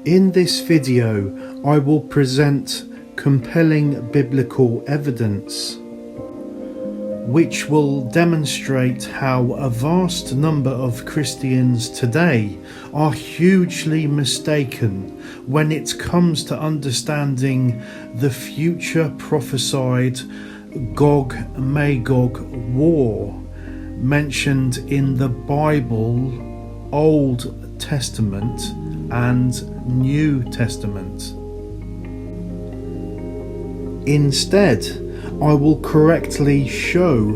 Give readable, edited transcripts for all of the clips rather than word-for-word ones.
In this video, I will present compelling biblical evidence which will demonstrate how a vast number of Christians today are hugely mistaken when it comes to understanding the future prophesied Gog-Magog war mentioned in the Bible, Old Testament and New Testament. Instead, I will correctly show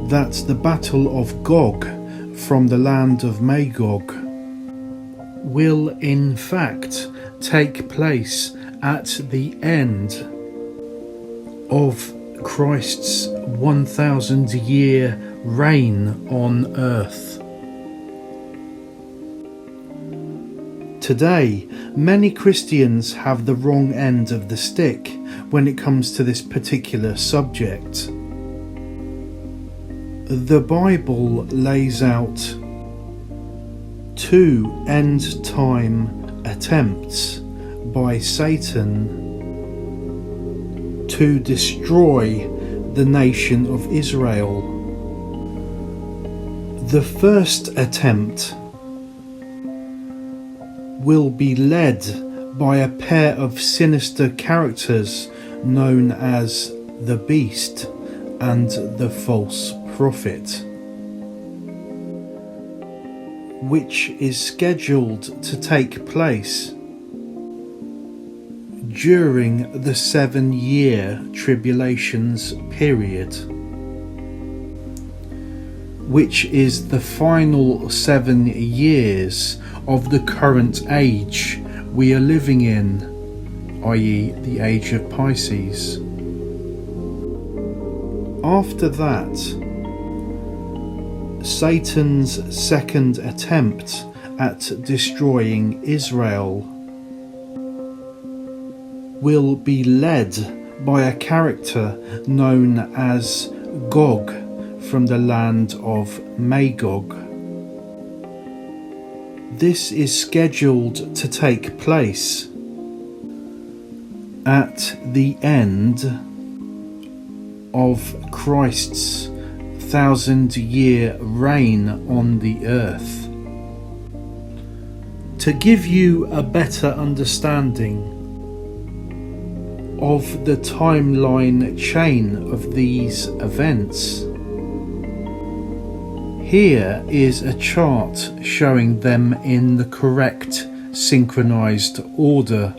that the Battle of Gog from the land of Magog will in fact take place at the end of Christ's 1,000-year reign on earth. Today, many Christians have the wrong end of the stick when it comes to this particular subject. The Bible lays out two end-time attempts by Satan to destroy the nation of Israel. The first attempt will be led by a pair of sinister characters known as the Beast and the False Prophet, which is scheduled to take place during the 7-year tribulations period, which is the final 7 years of the current age we are living in, i.e. the age of Pisces. After that, Satan's second attempt at destroying Israel will be led by a character known as Gog from the land of Magog. This is scheduled to take place at the end of Christ's 1,000-year reign on the earth. To give you a better understanding of the timeline chain of these events, here is a chart showing them in the correct synchronized order.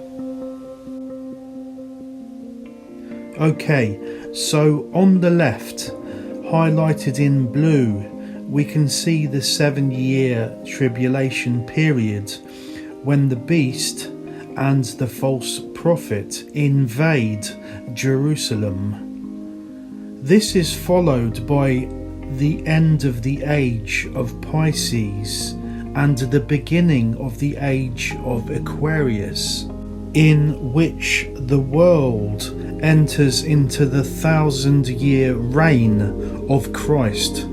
Okay, so on the left, highlighted in blue, we can see the 7-year tribulation period when the beast and the false prophet invade Jerusalem. This is followed by the end of the age of Pisces and the beginning of the age of Aquarius, in which the world enters into the 1,000-year reign of Christ.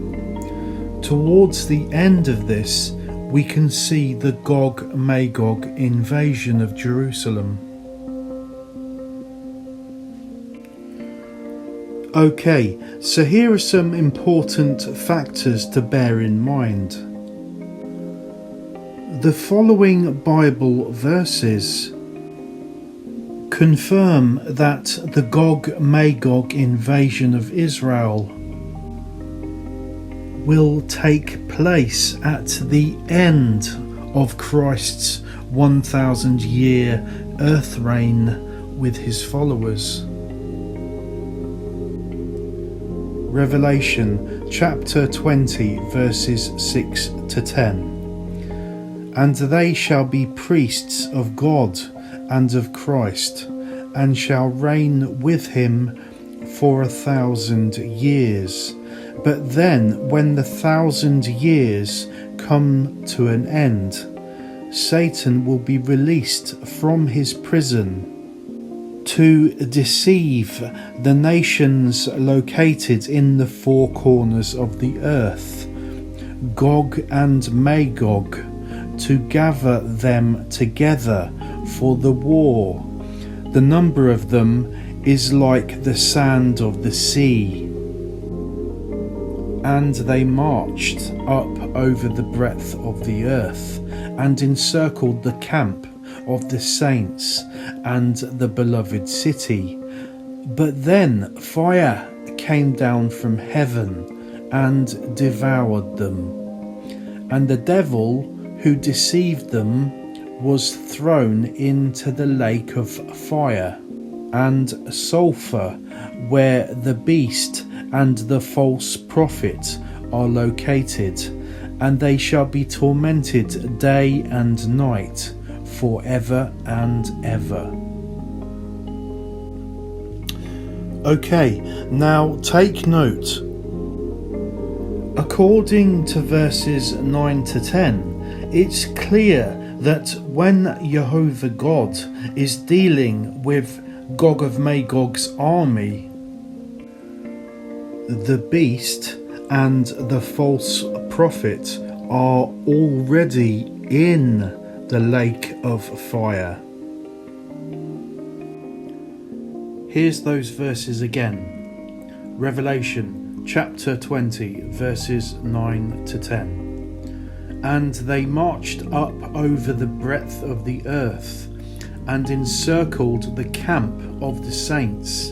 Towards the end of this, we can see the Gog-Magog invasion of Jerusalem. Okay, so here are some important factors to bear in mind. The following Bible verses confirm that the Gog-Magog invasion of Israel will take place at the end of Christ's 1,000-year earth reign with his followers. Revelation chapter 20 verses 6 to 10. And they shall be priests of God and of Christ, and shall reign with him for 1,000 years. But then, when the 1,000 years come to an end, Satan will be released from his prison to deceive the nations located in the four corners of the earth, Gog and Magog, to gather them together for the war. The number of them is like the sand of the sea. And they marched up over the breadth of the earth, and encircled the camp of the saints and the beloved city. But then fire came down from heaven and devoured them. And the devil who deceived them was thrown into the lake of fire and sulphur, where the beast and the false prophet are located, and they shall be tormented day and night forever and ever. Okay, now take note. According to verses 9 to 10, it's clear that when Jehovah God is dealing with Gog of Magog's army, the beast and the false prophet are already in the lake of fire. Here's those verses again. Revelation chapter 20 verses 9 to 10. And they marched up over the breadth of the earth, and encircled the camp of the saints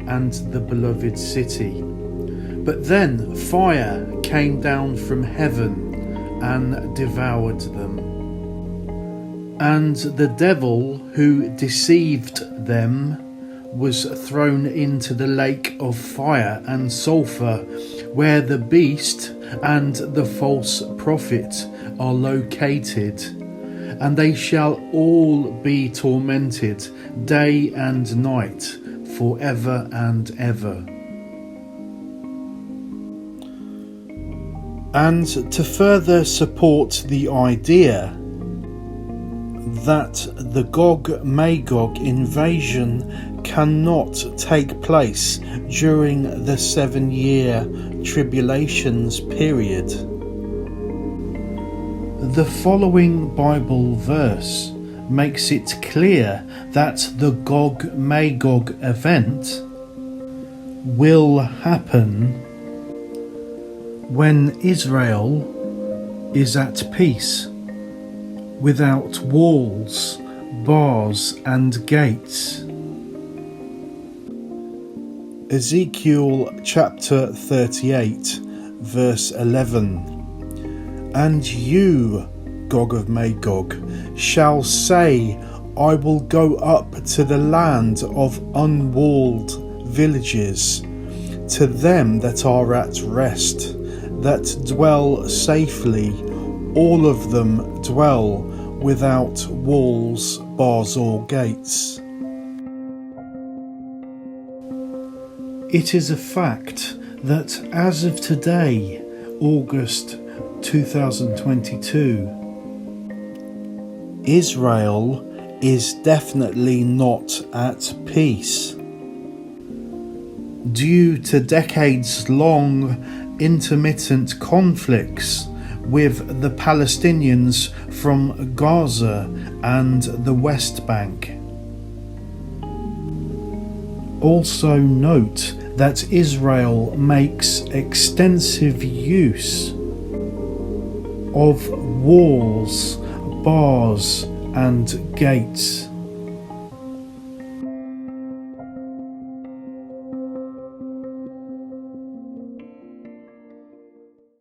and the beloved city. But then fire came down from heaven and devoured them. And the devil who deceived them was thrown into the lake of fire and sulphur, where the beast and the false prophet are located, and they shall all be tormented day and night forever and ever. And to further support the idea that the Gog-Magog invasion cannot take place during the 7-year tribulations period, the following Bible verse makes it clear that the Gog-Magog event will happen when Israel is at peace, without walls, bars and gates. Ezekiel chapter 38 verse 11. And you, Gog of Magog, shall say, I will go up to the land of unwalled villages, to them that are at rest, that dwell safely, all of them dwell without walls, bars or gates. It is a fact that as of today, August 2022, Israel is definitely not at peace. Due to decades-long intermittent conflicts with the Palestinians from Gaza and the West Bank. Also note that Israel makes extensive use of walls, bars and gates.